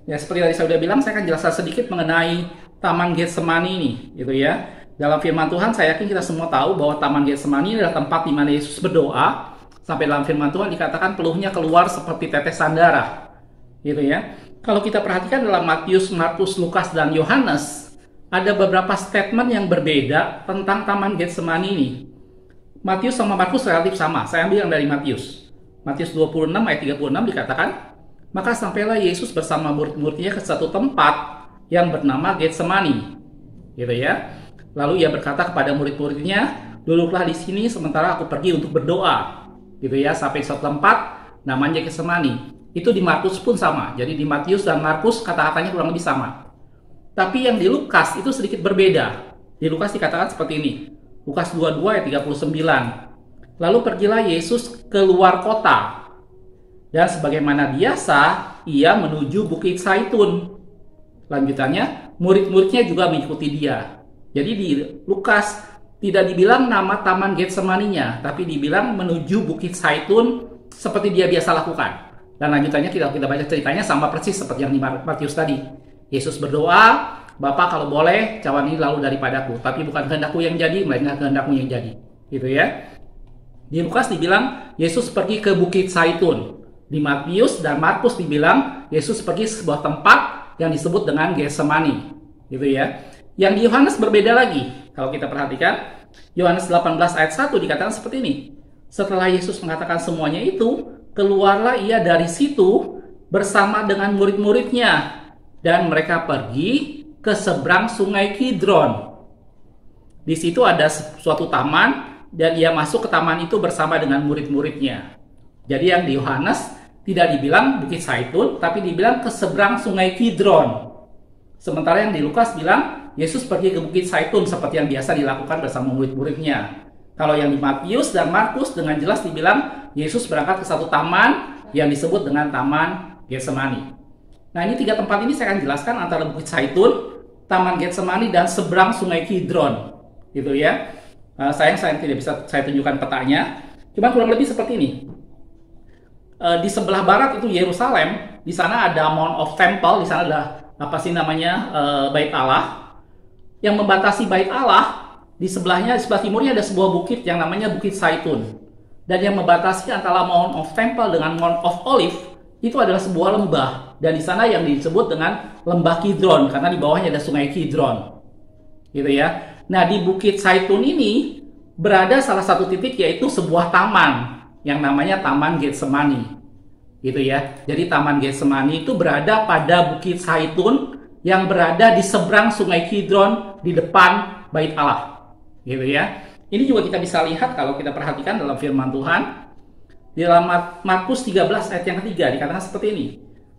Ya, seperti tadi saya sudah bilang, saya akan jelaskan sedikit mengenai Taman Getsemani ini, gitu ya. Dalam firman Tuhan, saya yakin kita semua tahu bahwa Taman Getsemani adalah tempat di mana Yesus berdoa. Sampai dalam firman Tuhan dikatakan peluhnya keluar seperti tetesan darah, gitu ya. Kalau kita perhatikan dalam Matius, Markus, Lukas, dan Yohanes, ada beberapa statement yang berbeda tentang Taman Getsemani ini. Matius sama Markus relatif sama. Saya ambil yang dari Matius. Matius 26 ayat 36 dikatakan, maka sampailah Yesus bersama murid-muridnya ke satu tempat yang bernama Getsemani, gitu ya. Lalu ia berkata kepada murid-muridnya, duduklah di sini sementara aku pergi untuk berdoa, gitu ya. Sampai suatu tempat namanya Getsemani. Itu di Markus pun sama. Jadi di Matius dan Markus kata-katanya kurang lebih sama. Tapi yang di Lukas itu sedikit berbeda. Di Lukas dikatakan seperti ini. Lukas 22 ayat 39. Lalu pergilah Yesus keluar kota. Dan sebagaimana biasa, ia menuju Bukit Zaitun. Lanjutannya, murid-muridnya juga mengikuti dia. Jadi di Lukas tidak dibilang nama Taman Getsemani-nya, tapi dibilang menuju Bukit Zaitun seperti dia biasa lakukan. Dan lanjutannya kita baca ceritanya sama persis seperti yang di Matius tadi. Yesus berdoa, Bapa kalau boleh cawan ini lalu daripadaku, tapi bukan kehendakku yang jadi, melainkan kehendakmu yang jadi. Gitu ya. Di Lukas dibilang Yesus pergi ke Bukit Zaitun. Di Matius dan Markus dibilang Yesus pergi ke sebuah tempat yang disebut dengan Getsemani. Gitu ya. Yang di Yohanes berbeda lagi. Kalau kita perhatikan, Yohanes 18 ayat 1 dikatakan seperti ini. Setelah Yesus mengatakan semuanya itu, keluarlah ia dari situ bersama dengan murid-muridnya. Dan mereka pergi ke seberang sungai Kidron. Di situ ada suatu taman, dan ia masuk ke taman itu bersama dengan murid-muridnya. Jadi yang di Yohanes tidak dibilang Bukit Zaitun, tapi dibilang ke seberang sungai Kidron. Sementara yang di Lukas bilang, Yesus pergi ke Bukit Zaitun seperti yang biasa dilakukan bersama murid-muridnya. Kalau yang di Matius dan Markus dengan jelas dibilang, Yesus berangkat ke satu taman yang disebut dengan Taman Getsemani. Nah, ini tiga tempat ini saya akan jelaskan antara Bukit Zaitun, Taman Getsemani, dan seberang sungai Kidron. Gitu ya. Sayang saya tidak bisa saya tunjukkan petanya. Cuma kurang lebih seperti ini. Di sebelah barat itu Yerusalem, di sana ada Mount of Temple, di sana ada Bait Allah. Yang membatasi Bait Allah, di sebelahnya, di sebelah timurnya ada sebuah bukit yang namanya Bukit Zaitun. Dan yang membatasi antara Mount of Temple dengan Mount of Olive itu adalah sebuah lembah. Dan di sana yang disebut dengan Lembah Kidron, karena di bawahnya ada Sungai Kidron. Gitu ya. Nah, di Bukit Zaitun ini berada salah satu titik, yaitu sebuah taman yang namanya Taman Getsemani. Gitu ya. Jadi Taman Getsemani itu berada pada Bukit Zaitun yang berada di seberang Sungai Kidron di depan Bait Allah. Gitu ya. Ini juga kita bisa lihat kalau kita perhatikan dalam firman Tuhan. Di dalam Markus 13 ayat yang ketiga dikatakan seperti ini.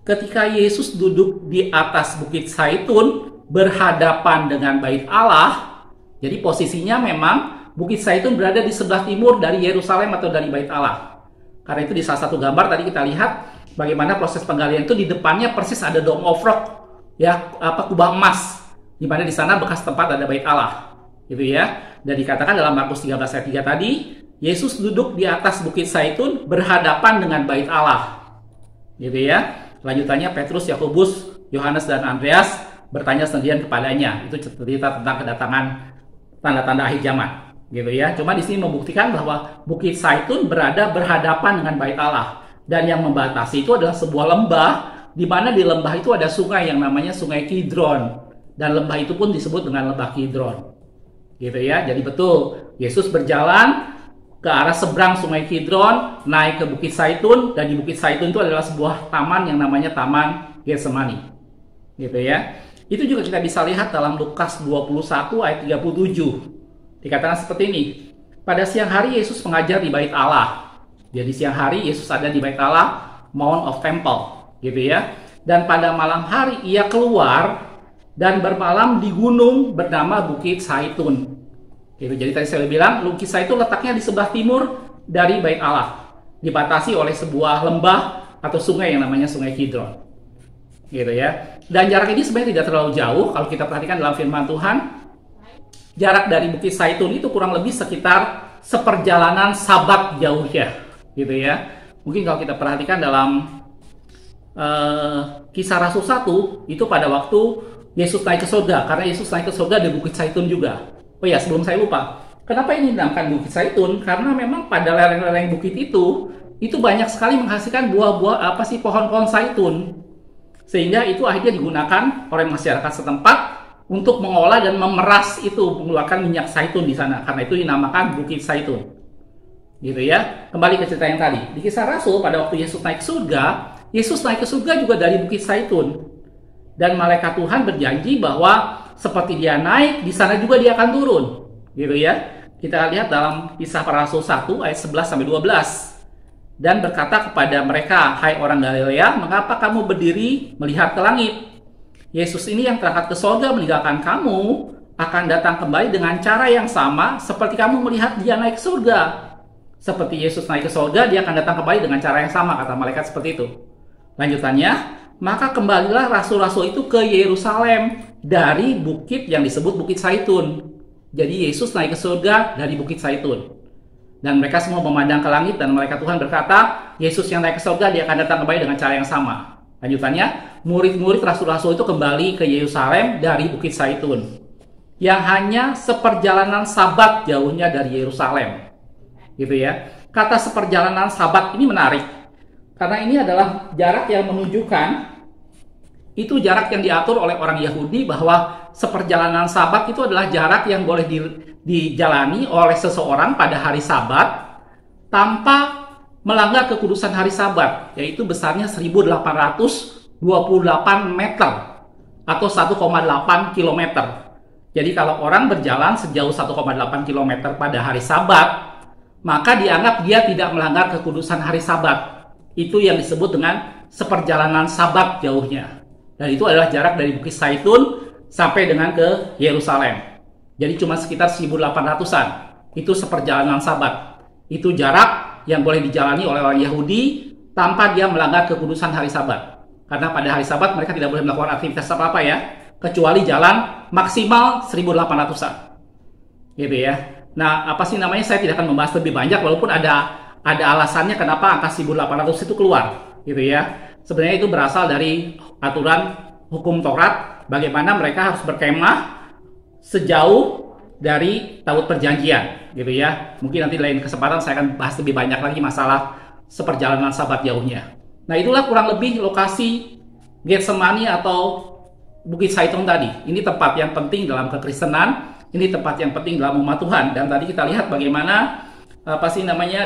Ketika Yesus duduk di atas Bukit Zaitun berhadapan dengan Bait Allah, jadi posisinya memang Bukit Zaitun berada di sebelah timur dari Yerusalem atau dari Bait Allah. Karena itu di salah satu gambar tadi kita lihat bagaimana proses penggalian itu di depannya persis ada Dome of Rock, ya, kubah emas, di mana di sana bekas tempat ada Bait Allah. Gitu ya. Dan dikatakan dalam Markus 13 ayat 3 tadi, Yesus duduk di atas Bukit Zaitun berhadapan dengan Bait Allah. Gitu ya. Lanjutannya Petrus, Yakobus, Yohanes, dan Andreas bertanya sendirian kepadanya. Itu cerita tentang kedatangan tanda-tanda akhir zaman. Gitu ya. Cuma di sini membuktikan bahwa Bukit Zaitun berada berhadapan dengan Bait Allah. Dan yang membatasi itu adalah sebuah lembah, di mana di lembah itu ada sungai yang namanya Sungai Kidron. Dan lembah itu pun disebut dengan Lembah Kidron. Gitu ya. Jadi betul, Yesus berjalan ke arah seberang Sungai Kidron, naik ke Bukit Zaitun, dan di Bukit Zaitun itu adalah sebuah taman yang namanya Taman Getsemani. Gitu ya. Itu juga kita bisa lihat dalam Lukas 21 ayat 37. Dikatakan seperti ini. Pada siang hari Yesus mengajar di Bait Allah. Jadi siang hari Yesus ada di Bait Allah, Mount of Temple, gitu ya. Dan pada malam hari ia keluar dan bermalam di gunung bernama Bukit Zaitun. Gitu. Jadi tadi saya bilang, Bukit Zaitun letaknya di sebelah timur dari Bait Allah, dibatasi oleh sebuah lembah atau sungai yang namanya Sungai Kidron. Gitu ya. Dan jarak ini sebenarnya tidak terlalu jauh. Kalau kita perhatikan dalam firman Tuhan, jarak dari Bukit Zaitun itu kurang lebih sekitar seperjalanan Sabat jauhnya. Gitu ya. Mungkin kalau kita perhatikan dalam Kisah Rasul 1 itu pada waktu Yesus naik ke surga, karena Yesus naik ke surga di Bukit Zaitun juga. Oh ya, sebelum saya lupa, kenapa ini dinamakan Bukit Zaitun? Karena memang pada lereng-lereng bukit itu banyak sekali menghasilkan buah-buah pohon-pohon zaitun, sehingga itu akhirnya digunakan oleh masyarakat setempat untuk mengolah dan memeras itu, mengeluarkan minyak zaitun di sana. Karena itu dinamakan Bukit Zaitun. Gitu ya. Kembali ke cerita yang tadi. Di Kisah Rasul pada waktu Yesus naik ke surga, Yesus naik ke surga juga dari Bukit Zaitun. Dan malaikat Tuhan berjanji bahwa seperti dia naik, di sana juga dia akan turun. Gitu ya. Kita lihat dalam Kisah Para Rasul 1 ayat 11 sampai 12. Dan berkata kepada mereka, "Hai orang Galilea, mengapa kamu berdiri melihat ke langit? Yesus ini yang terangkat ke surga meninggalkan kamu akan datang kembali dengan cara yang sama seperti kamu melihat dia naik ke surga." Seperti Yesus naik ke surga, dia akan datang kembali dengan cara yang sama, kata malaikat seperti itu. Lanjutannya, maka kembalilah rasul-rasul itu ke Yerusalem dari bukit yang disebut Bukit Zaitun. Jadi Yesus naik ke surga dari Bukit Zaitun. Dan mereka semua memandang ke langit dan malaikat Tuhan berkata, Yesus yang naik ke surga, dia akan datang kembali dengan cara yang sama. Lanjutannya, murid-murid rasul-rasul itu kembali ke Yerusalem dari Bukit Zaitun, yang hanya seperjalanan Sabat jauhnya dari Yerusalem. Gitu ya. Kata seperjalanan Sabat ini menarik, karena ini adalah jarak yang menunjukkan, itu jarak yang diatur oleh orang Yahudi, bahwa seperjalanan Sabat itu adalah jarak yang boleh dijalani oleh seseorang pada hari Sabat tanpa melanggar kekudusan hari Sabat, yaitu besarnya 1828 meter atau 1,8 km. Jadi kalau orang berjalan sejauh 1,8 km pada hari Sabat, maka dianggap dia tidak melanggar kekudusan hari Sabat. Itu yang disebut dengan seperjalanan Sabat jauhnya. Dan itu adalah jarak dari Bukit Zaitun sampai dengan ke Yerusalem. Jadi cuma sekitar 1800-an. Itu seperjalanan Sabat. Itu jarak yang boleh dijalani oleh orang Yahudi tanpa dia melanggar kekudusan hari Sabat. Karena pada hari Sabat mereka tidak boleh melakukan aktivitas apa-apa ya, kecuali jalan maksimal 1800-an. Gitu ya. Nah, saya tidak akan membahas lebih banyak, walaupun ada alasannya kenapa angka 1800 itu keluar, gitu ya. Sebenarnya itu berasal dari aturan hukum Taurat, bagaimana mereka harus berkemah sejauh dari Taut Perjanjian, gitu ya. Mungkin nanti lain kesempatan saya akan bahas lebih banyak lagi masalah seperjalanan Sabat jauhnya. Nah, itulah kurang lebih lokasi Getsemani atau Bukit Zaitun tadi. Ini tempat yang penting dalam kekristenan, ini tempat yang penting dalam umat Tuhan. Dan tadi kita lihat bagaimana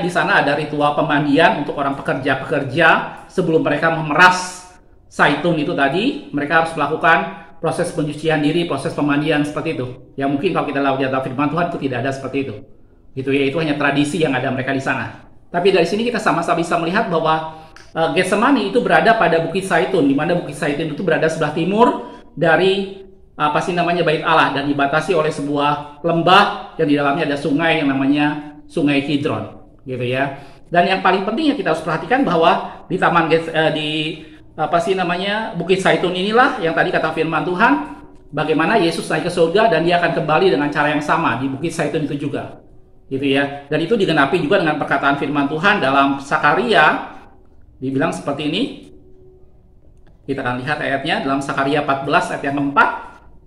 di sana ada ritual pemandian untuk orang pekerja-pekerja sebelum mereka memeras zaitun itu tadi. Mereka harus melakukan proses pencucian diri, proses pemandian seperti itu. Yang mungkin kalau kita lihat di dalam firman Tuhan itu tidak ada seperti itu. Gitu ya, itu hanya tradisi yang ada mereka di sana. Tapi dari sini kita sama-sama bisa melihat bahwa Getsemani itu berada pada Bukit Zaitun, di mana Bukit Zaitun itu berada sebelah timur dari Bait Allah, dan dibatasi oleh sebuah lembah yang di dalamnya ada sungai yang namanya Sungai Kidron, gitu ya. Dan yang paling penting yang kita harus perhatikan bahwa di Bukit Zaitun inilah yang tadi kata firman Tuhan, bagaimana Yesus naik ke surga dan dia akan kembali dengan cara yang sama di Bukit Zaitun itu juga, gitu ya. Dan itu digenapi juga dengan perkataan firman Tuhan dalam Sakaria, dibilang seperti ini. Kita akan lihat ayatnya dalam Sakaria 14 ayat yang keempat,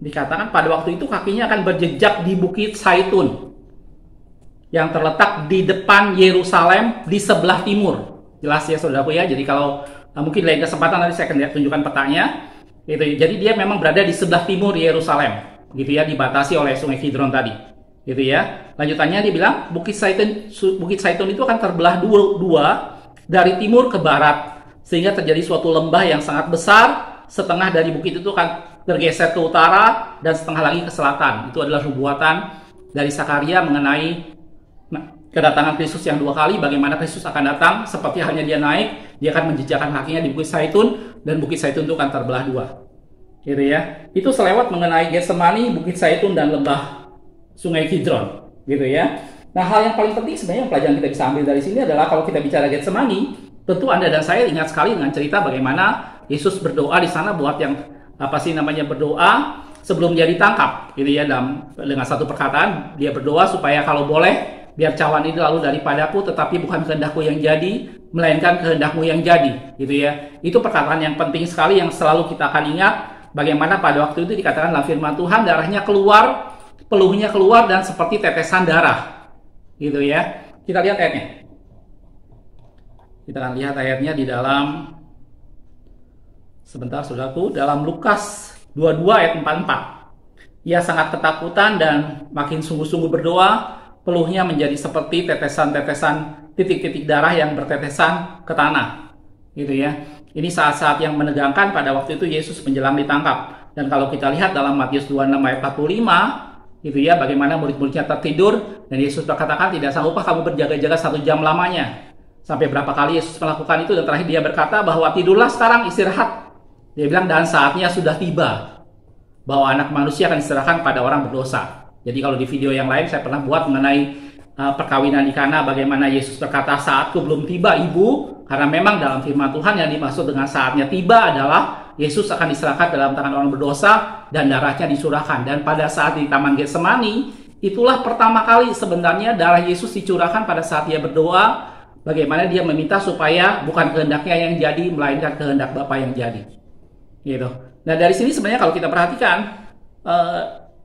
dikatakan pada waktu itu kakinya akan berjejak di Bukit Zaitun yang terletak di depan Yerusalem di sebelah timur. Jelas ya saudaraku ya. Jadi kalau mungkin lain kesempatan nanti saya akan tunjukkan petanya. Gitu. Jadi dia memang berada di sebelah timur Yerusalem, gitu ya, dibatasi oleh Sungai Kidron tadi. Gitu ya. Lanjutannya dia bilang Bukit Zaitun itu akan terbelah dua dari timur ke barat, sehingga terjadi suatu lembah yang sangat besar. Setengah dari bukit itu akan bergeser ke utara dan setengah lagi ke selatan. Itu adalah nubuatan dari Sakaria mengenai kedatangan Kristus yang dua kali, bagaimana Kristus akan datang seperti halnya dia naik, dia akan menjejakkan kakinya di Bukit Zaitun, dan Bukit Zaitun itu akan terbelah dua. Gitu ya. Itu selewat mengenai Getsemani, Bukit Zaitun, dan lembah Sungai Kidron. Gitu ya. Nah, hal yang paling penting sebenarnya yang pelajaran kita bisa ambil dari sini adalah kalau kita bicara Getsemani, tentu Anda dan saya ingat sekali dengan cerita bagaimana Yesus berdoa di sana buat yang berdoa sebelum dia ditangkap, gitu ya. Dengan satu perkataan dia berdoa supaya kalau boleh Biar cawan ini lalu daripadaku, tetapi bukan kehendakku yang jadi, melainkan kehendakmu yang jadi, gitu ya. Itu perkataan yang penting sekali yang selalu kita akan ingat. Bagaimana pada waktu itu dikatakan dalam firman Tuhan, darahnya keluar, peluhnya keluar dan seperti tetesan darah, gitu ya. Kita lihat ayatnya. Kita akan lihat ayatnya di dalam, sebentar saudaraku, dalam Lukas 22 ayat 44. Ia sangat ketakutan dan makin sungguh-sungguh berdoa, peluhnya menjadi seperti tetesan-tetesan titik-titik darah yang bertetesan ke tanah. Gitu ya. Ini saat-saat yang menegangkan pada waktu itu Yesus menjelang ditangkap. Dan kalau kita lihat dalam Matius 26 ayat 45, gitu ya, bagaimana murid-muridnya tertidur dan Yesus berkatakan, tidak sanggupkah kamu berjaga-jaga 1 jam lamanya? Sampai berapa kali Yesus melakukan itu dan terakhir dia berkata bahwa tidurlah sekarang, istirahat. Dia bilang dan saatnya sudah tiba bahwa anak manusia akan diserahkan pada orang berdosa. Jadi kalau di video yang lain saya pernah buat mengenai perkawinan di Kana, bagaimana Yesus berkata saatku belum tiba ibu, karena memang dalam firman Tuhan yang dimaksud dengan saatnya tiba adalah Yesus akan diserahkan dalam tangan orang berdosa dan darahnya dicurahkan. Dan pada saat di Taman Getsemani, itulah pertama kali sebenarnya darah Yesus dicurahkan pada saat dia berdoa. Bagaimana dia meminta supaya bukan kehendaknya yang jadi, melainkan kehendak Bapa yang jadi. Gitu. Nah dari sini sebenarnya kalau kita perhatikan,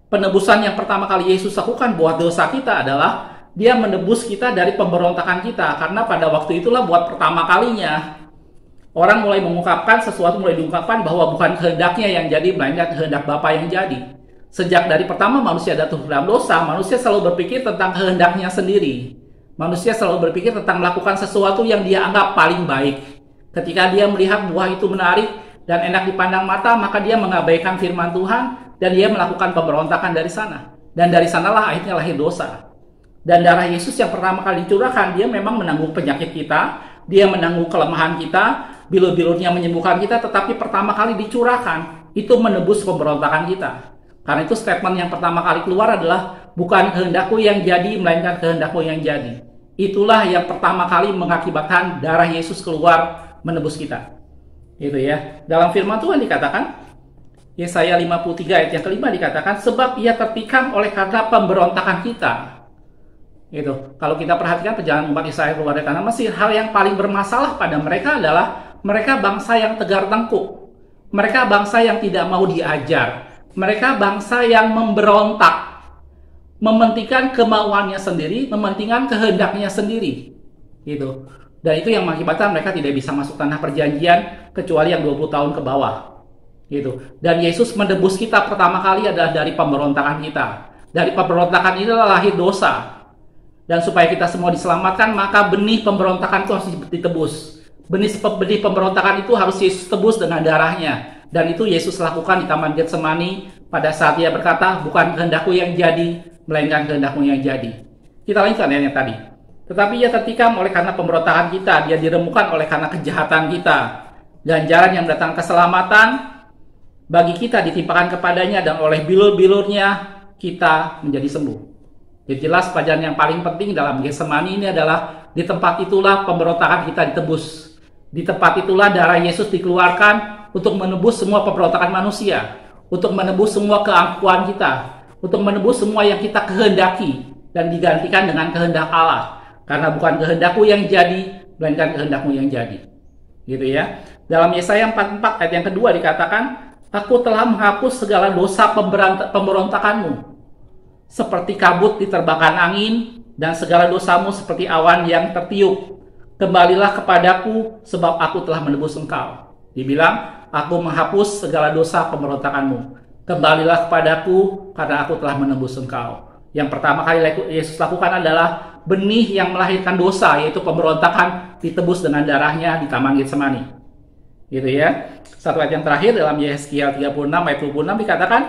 penebusan yang pertama kali Yesus lakukan buat dosa kita adalah dia menebus kita dari pemberontakan kita. Karena pada waktu itulah buat pertama kalinya orang mulai mengungkapkan sesuatu, mulai diungkapkan bahwa bukan kehendaknya yang jadi, melainkan kehendak Bapa yang jadi. Sejak dari pertama manusia jatuh dalam dosa, manusia selalu berpikir tentang kehendaknya sendiri. Manusia selalu berpikir tentang melakukan sesuatu yang dia anggap paling baik. Ketika dia melihat buah itu menarik dan enak dipandang mata, maka dia mengabaikan firman Tuhan dan dia melakukan pemberontakan dari sana. Dan dari sanalah akhirnya lahir dosa. Dan darah Yesus yang pertama kali dicurahkan, dia memang menanggung penyakit kita, dia menanggung kelemahan kita, bilur-bilurnya menyembuhkan kita, tetapi pertama kali dicurahkan, itu menebus pemberontakan kita. Karena itu statement yang pertama kali keluar adalah, bukan kehendakku yang jadi, melainkan kehendakmu yang jadi. Itulah yang pertama kali mengakibatkan darah Yesus keluar menebus kita. Gitu ya. Dalam firman Tuhan dikatakan, Yesaya 53 ayat yang kelima dikatakan, sebab ia tertikam oleh karena pemberontakan kita. Gitu. Kalau kita perhatikan perjalanan umat Israel keluar dari tanah Mesir, hal yang paling bermasalah pada mereka adalah mereka bangsa yang tegar tengkuk. Mereka bangsa yang tidak mau diajar. Mereka bangsa yang memberontak. Mementingkan kemauannya sendiri, mementingkan kehendaknya sendiri. Gitu. Dan itu yang mengakibatkan mereka tidak bisa masuk tanah perjanjian kecuali yang 20 tahun ke bawah. Gitu. Dan Yesus menebus kita pertama kali adalah dari pemberontakan kita. Dari pemberontakan inilah lahir dosa. Dan supaya kita semua diselamatkan, maka benih pemberontakan itu harus ditebus. Benih pemberontakan itu harus Yesus tebus dengan darahnya. Dan itu Yesus lakukan di Taman Getsemani pada saat dia berkata, bukan kehendakku yang jadi, melainkan kehendakmu yang jadi. Kita lanjutkan yang tadi. Tetapi ia tertikam oleh karena pemberontakan kita, dia diremukkan oleh karena kejahatan kita. Ganjaran yang datang keselamatan bagi kita ditimpakan kepadanya, dan oleh bilur-bilurnya kita menjadi sembuh. Jadi jelas pelajaran yang paling penting dalam Getsemani ini adalah di tempat itulah pemberontakan kita ditebus. Di tempat itulah darah Yesus dikeluarkan untuk menebus semua pemberontakan manusia, untuk menebus semua keangkuhan kita, untuk menebus semua yang kita kehendaki dan digantikan dengan kehendak Allah. Karena bukan kehendakku yang jadi, melainkan kehendakmu yang jadi. Gitu ya. Dalam Yesaya 44 ayat yang kedua dikatakan, aku telah menghapus segala dosa pemberontakanmu. Seperti kabut diterbangkan angin, dan segala dosamu seperti awan yang tertiup. Kembalilah kepadaku, sebab aku telah menebus engkau. Dibilang, aku menghapus segala dosa pemberontakanmu. Kembalilah kepadaku, karena aku telah menebus engkau. Yang pertama kali Yesus lakukan adalah benih yang melahirkan dosa, yaitu pemberontakan, ditebus dengan darahnya di Taman Getsemani. Gitu ya. Satu ayat yang terakhir dalam Yesaya 36 ayat 26 dikatakan,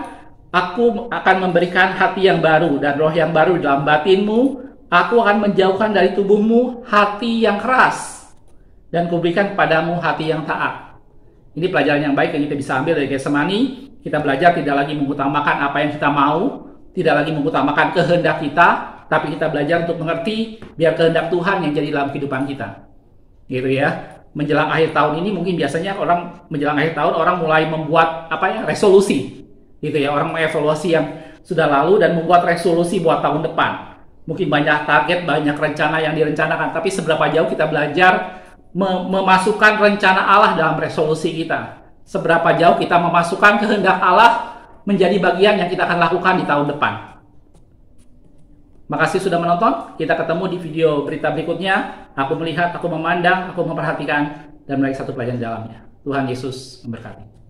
aku akan memberikan hati yang baru dan roh yang baru dalam batinmu. Aku akan menjauhkan dari tubuhmu hati yang keras, dan kuberikan kepadamu hati yang taat. Ini pelajaran yang baik yang kita bisa ambil dari Getsemani. Kita belajar tidak lagi mengutamakan apa yang kita mau, tidak lagi mengutamakan kehendak kita, tapi kita belajar untuk mengerti biar kehendak Tuhan yang jadi dalam kehidupan kita. Gitu ya. Menjelang akhir tahun ini mungkin biasanya menjelang akhir tahun orang mulai membuat resolusi. Gitu ya, orang mengevaluasi yang sudah lalu dan membuat resolusi buat tahun depan. Mungkin banyak target, banyak rencana yang direncanakan, tapi seberapa jauh kita belajar memasukkan rencana Allah dalam resolusi kita. Seberapa jauh kita memasukkan kehendak Allah menjadi bagian yang kita akan lakukan di tahun depan. Makasih sudah menonton. Kita ketemu di video berita berikutnya. Aku melihat, aku memandang, aku memperhatikan, dan meraih satu pelajaran di dalamnya. Tuhan Yesus memberkati.